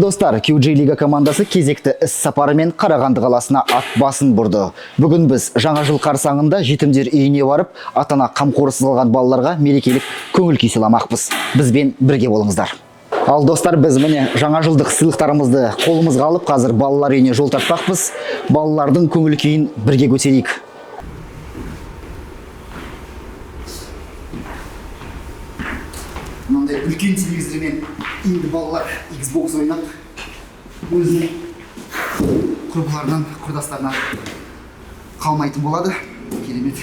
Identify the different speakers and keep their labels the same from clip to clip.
Speaker 1: достар, QG Лига командасы кезекті іс сапарымен Қарағанды қаласына ат басын бұрды. Бүгін біз жаңа жыл қарсаңында жетімдер үйіне барып, ата-ана қамқорсыз қалған балаларға мерекелік көңіл күй сыйламақпыз. Бізбен бірге болыңыздар. Ал достар, біз міне жаңа жылдық сыйлықтарымызды қолымызға алып, қазір балалар үйіне жол тартпақпыз. Балалардың көңіл күйін бірге көтерейік. Мынандай үлкен телевизормен енді балалар Xbox ойнап, өзінің құрбыларынан, құрдастарынан қалмайтын болады. Керемет.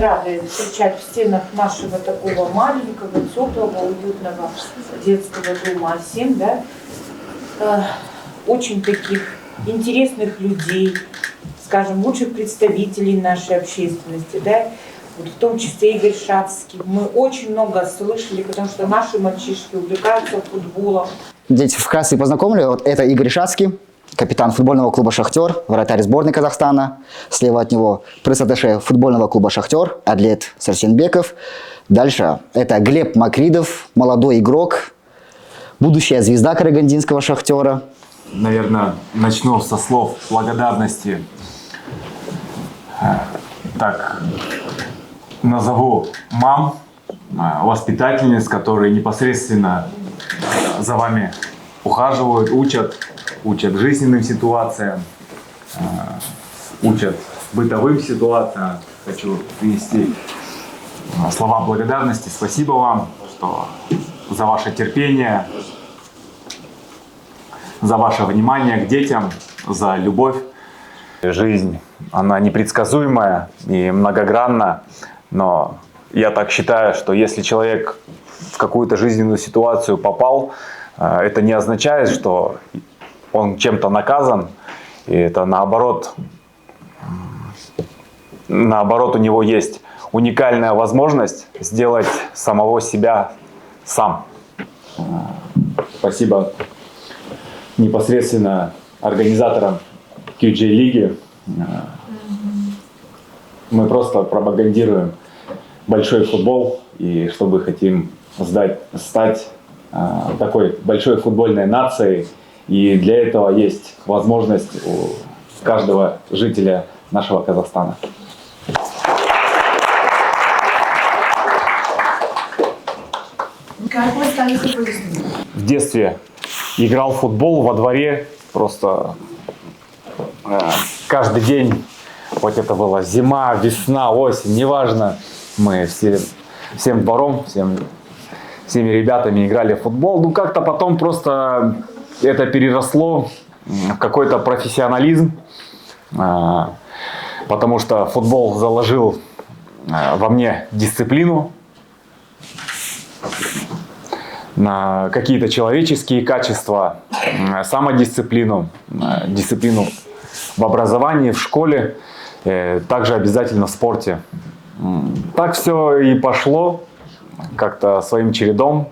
Speaker 2: Рады встречать в стенах нашего такого маленького, теплого, уютного детского дома А7, да? Очень таких интересных людей, скажем, лучших представителей нашей общественности, да? Вот в том числе Игорь Шацкий. Мы очень много слышали, потому что наши мальчишки увлекаются футболом.
Speaker 1: Дети, вкратце познакомлю. Вот это Игорь Шацкий, капитан футбольного клуба «Шахтер», вратарь сборной Казахстана. Слева от него пресс-атташе футбольного клуба «Шахтер», Адлет Сарсенбеков. Дальше это Глеб Макридов, молодой игрок, будущая звезда карагандинского «Шахтера».
Speaker 3: Наверное, начну со слов благодарности. Так, назову мам, воспитательниц, которые непосредственно за вами ухаживают, учат жизненным ситуациям, учат бытовым ситуациям. Хочу принести слова благодарности. Спасибо вам, за ваше терпение, за ваше внимание к детям, за любовь. Жизнь, она непредсказуемая и многогранна, но я так считаю, что если человек в какую-то жизненную ситуацию попал, это не означает, что он чем-то наказан, и это наоборот у него есть уникальная возможность сделать самого себя сам. Спасибо непосредственно организаторам QG лиги. Мы просто пропагандируем большой футбол, и чтобы хотим стать такой большой футбольной нацией. И для этого есть возможность у каждого жителя нашего Казахстана.
Speaker 2: Как вы стали футболистом?
Speaker 3: В детстве играл в футбол во дворе, просто каждый день, хоть это была зима, весна, осень, неважно, мы всем двором, всеми ребятами играли в футбол. Ну как-то потом просто это переросло в какой-то профессионализм, потому что футбол заложил во мне дисциплину, на какие-то человеческие качества, самодисциплину, дисциплину в образовании, в школе, также обязательно в спорте. Так все и пошло как-то своим чередом.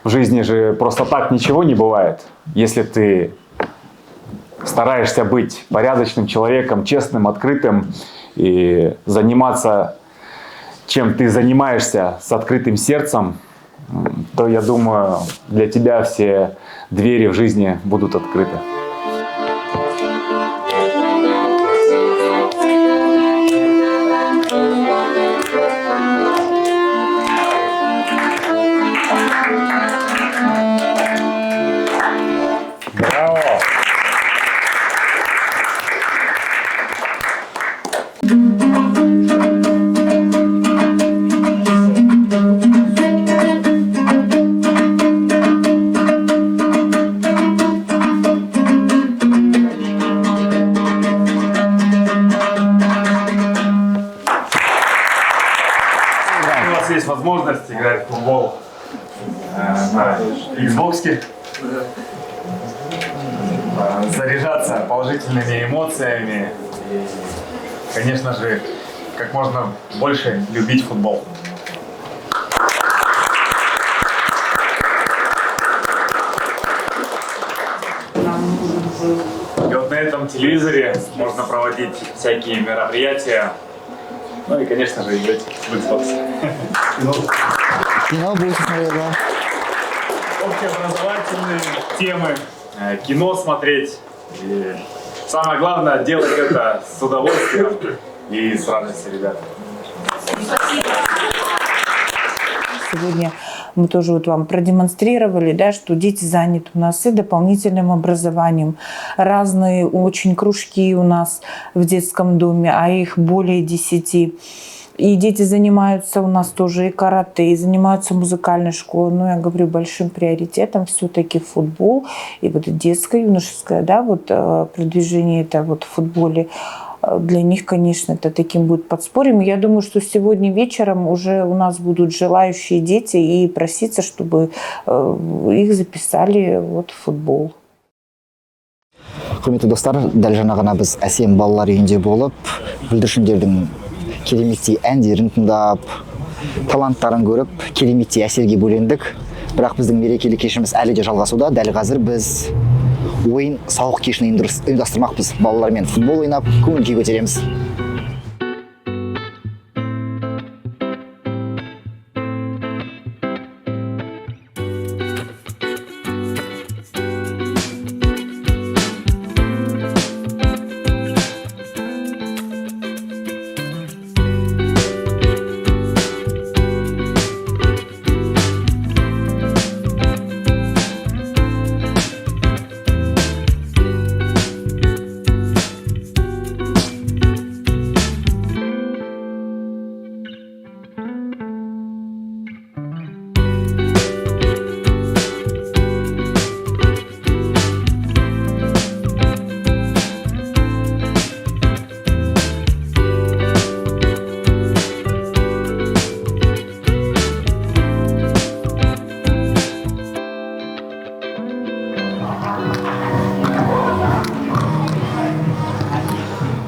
Speaker 3: В жизни же просто так ничего не бывает. Если ты стараешься быть порядочным человеком, честным, открытым и заниматься, чем ты занимаешься, с открытым сердцем, то, я думаю, для тебя все двери в жизни будут открыты. нас есть возможность играть в футбол на Xbox, заряжаться положительными эмоциями и, конечно же, как можно больше любить футбол. И вот на этом телевизоре можно проводить всякие мероприятия. Ну и, конечно же, играть в Xbox.
Speaker 1: Кино будете смотреть, да?
Speaker 3: Общеобразовательные темы, кино смотреть. И самое главное, делать это с удовольствием и с радостью, ребята.
Speaker 2: Сегодня мы тоже вот вам продемонстрировали, да, что дети заняты у нас и дополнительным образованием. Разные очень кружки у нас в детском доме, а их более 10. И дети занимаются у нас тоже и карате, и занимаются музыкальной школой. Но я говорю, большим приоритетом все-таки футбол. И вот детское, юношеское, да, вот продвижение это вот в футболе. Для них, конечно, это таким будет подспорьем. Я думаю, что сегодня вечером уже у нас будут желающие дети и проситься, чтобы их записали вот в футбол.
Speaker 1: Құрметті достар, дәл жаңа ғана біз әсем балалар үйінде болып, бүлдіршіндердің кереметтей әндерін тыңдап, таланттарын көріп, кереметтей әсерге бөлендік. Бірақ біздің мерекелік кешіміз әлі де жалғасуда. Дәл қазір біз ойын сауық кешін ұйымдастырмақпыз. Балалармен футбол ойнап, көңіл күй көтереміз.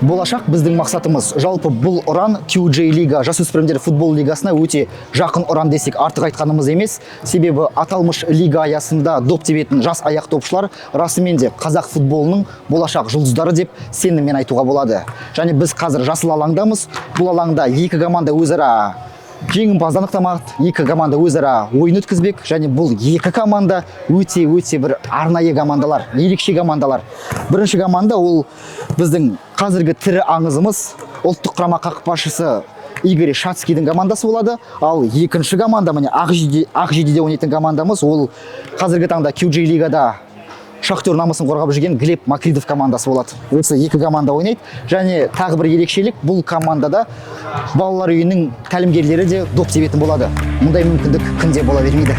Speaker 1: Болашақ біздің мақсатымыз. Жалпы бұл ұран QJ Лига, жасөспірімдер футбол лигасына өте жақын ұран десек артық айтқанымыз емес. Себебі аталмыш лига аясында доп тебетін жас аяқ топшылар расымен де қазақ футболының болашақ жұлдыздары деп сеніммен айтуға болады. Және біз қазір жасыл алаңдамыз. Бұл алаңда екі команда өзара жеңімпазды анықтамақ, екі команда өзара ойын өткізбек, және бұл екі команда өте бір арнайы командалар, ерекше командалар. Бірінші команда ол біздің қазіргі тірі аңызымыз, ұлттық құрама қақпашысы Игорь Шацкийдің командасы болады. Ал екінші команда, міне Ақжидеде ойнайтын командамыз, ол қазіргі таңда QJ лигада Шахтер намысын қорғап жүрген Глеб Макридов командасы болады. Осы екі команда ойнайды. Және тағы бір ерекшелік, бұл командада балалар үйінің тәлімгерлері де доп тебетін болады. Мұндай мүмкіндік күнде бола бермейді.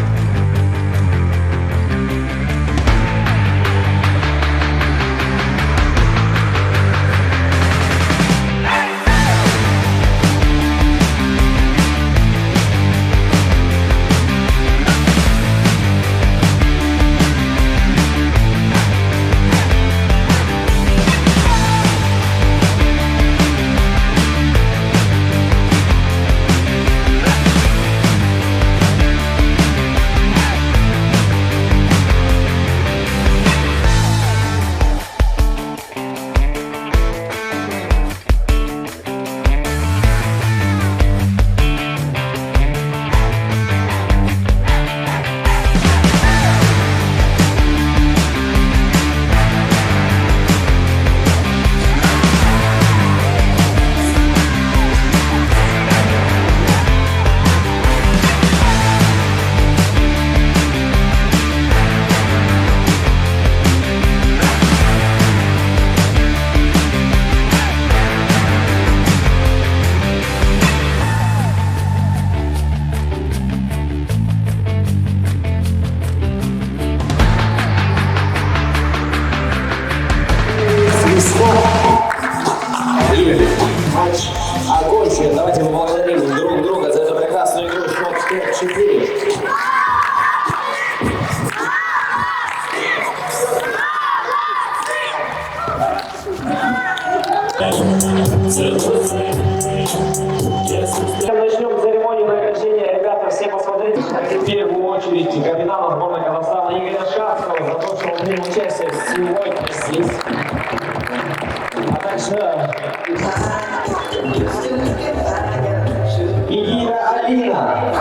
Speaker 4: Алина.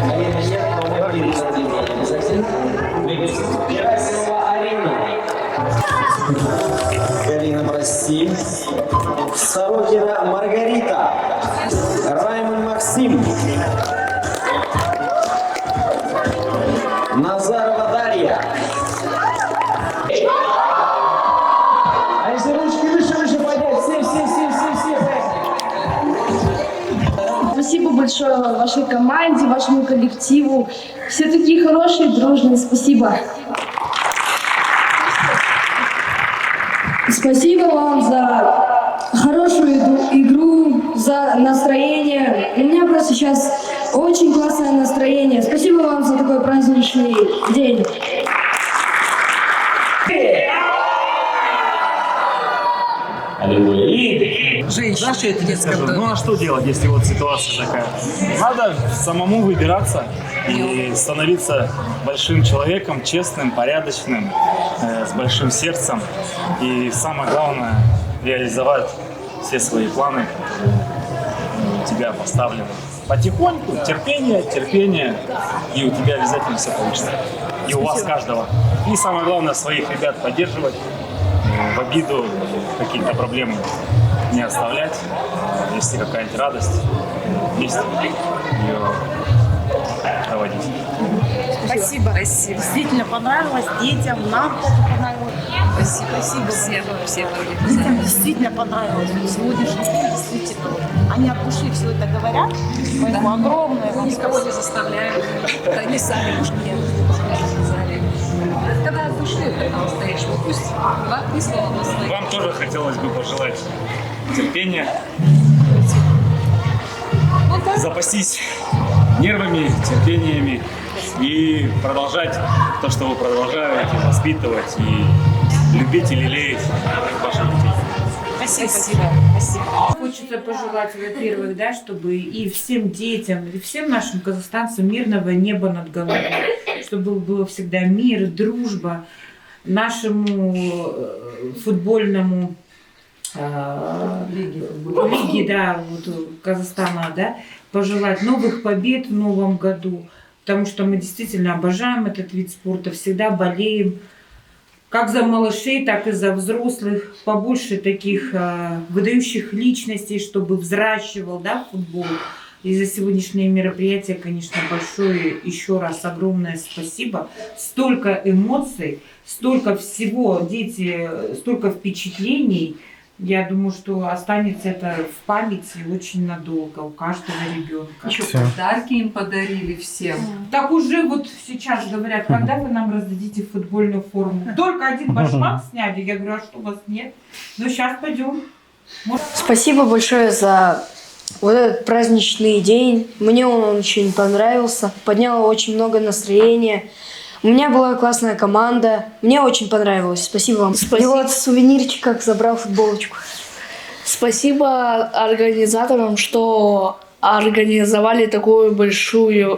Speaker 4: Алина, нет, помоги. Герасимова Алина. Галина, прости. Сорокина Маргарита. Раймон Максим. Назарова Дарья. А если ручки выше поднять, все.
Speaker 5: Спасибо большое вашей команде, вашему коллективу. Все такие хорошие, дружные. Спасибо. Спасибо вам за хорошую игру, за настроение. У меня просто сейчас очень классное настроение. Спасибо вам за такой праздничный день.
Speaker 6: Ну а что делать, если вот ситуация такая? Надо самому выбираться и становиться большим человеком, честным, порядочным, с большим сердцем. И самое главное, реализовать все свои планы, которые у тебя поставлены. Потихоньку, терпение, и у тебя обязательно все получится. И у вас каждого. И самое главное, своих ребят поддерживать, в обиду какие-то проблемы не оставлять, если какая-нибудь радость, вместе ее проводить.
Speaker 7: Спасибо. Действительно понравилось детям, нам тоже понравилось. Спасибо всем. Детям действительно понравилось. Сегодняшний день действительно. Они от души все это говорят. Поэтому огромное вам никого не заставляют. Они сами уж не сказали. Когда от души это по-настоящему, пусть два-три слова на
Speaker 6: Вам тоже хотелось бы пожелать терпения, запастись нервами, терпениями и продолжать то, что вы продолжаете, воспитывать и любить и лелеять ваших детей.
Speaker 7: Спасибо.
Speaker 2: Хочется пожелать, во-первых, да, чтобы и всем детям, и всем нашим казахстанцам мирного неба над головой, чтобы было всегда мир, дружба, нашему футбольному лиге, да, вот, Казахстана, да, пожелать новых побед в новом году, потому что мы действительно обожаем этот вид спорта, всегда болеем, как за малышей, так и за взрослых, побольше таких выдающих личностей, чтобы взращивал, да, футбол. И за сегодняшнее мероприятие, конечно, большое еще раз огромное спасибо. Столько эмоций, столько всего, дети, столько впечатлений. Я думаю, что останется это в памяти очень надолго у каждого ребенка.
Speaker 8: Еще подарки им подарили всем.
Speaker 2: Так уже вот сейчас говорят, когда вы нам раздадите футбольную форму? Только один башмак сняли. Я говорю, а что у вас нет? Ну сейчас пойдем.
Speaker 5: Спасибо большое за вот этот праздничный день. Мне он очень понравился. Поднял очень много настроения. У меня была классная команда. Мне очень понравилось. Спасибо вам. И вот сувенирчик, как забрал футболочку.
Speaker 9: Спасибо организаторам, что организовали такой большой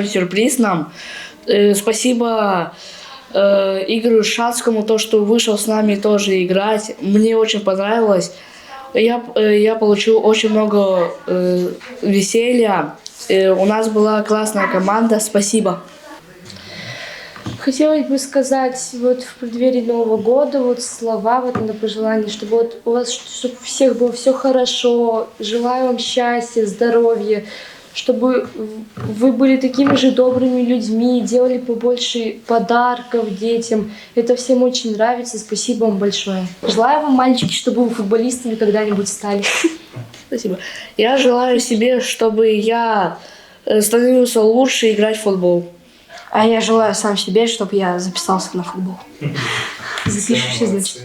Speaker 9: сюрприз нам. Спасибо Игорю Шацкому, то, что вышел с нами тоже играть. Мне очень понравилось. Я получил очень много веселья. У нас была классная команда. Спасибо.
Speaker 5: Хотелось бы сказать вот в преддверии Нового года вот слова вот на пожелание, чтобы вот у вас, чтобы у всех было все хорошо. Желаю вам счастья, здоровья, чтобы вы были такими же добрыми людьми, делали побольше подарков детям. Это всем очень нравится. Спасибо вам большое. Желаю вам, мальчики, чтобы вы футболистами когда-нибудь стали.
Speaker 9: Спасибо. Я желаю себе, чтобы я становился лучше играть в футбол.
Speaker 5: А я желаю сам себе, чтобы я записался на футбол. Запишешься, значит.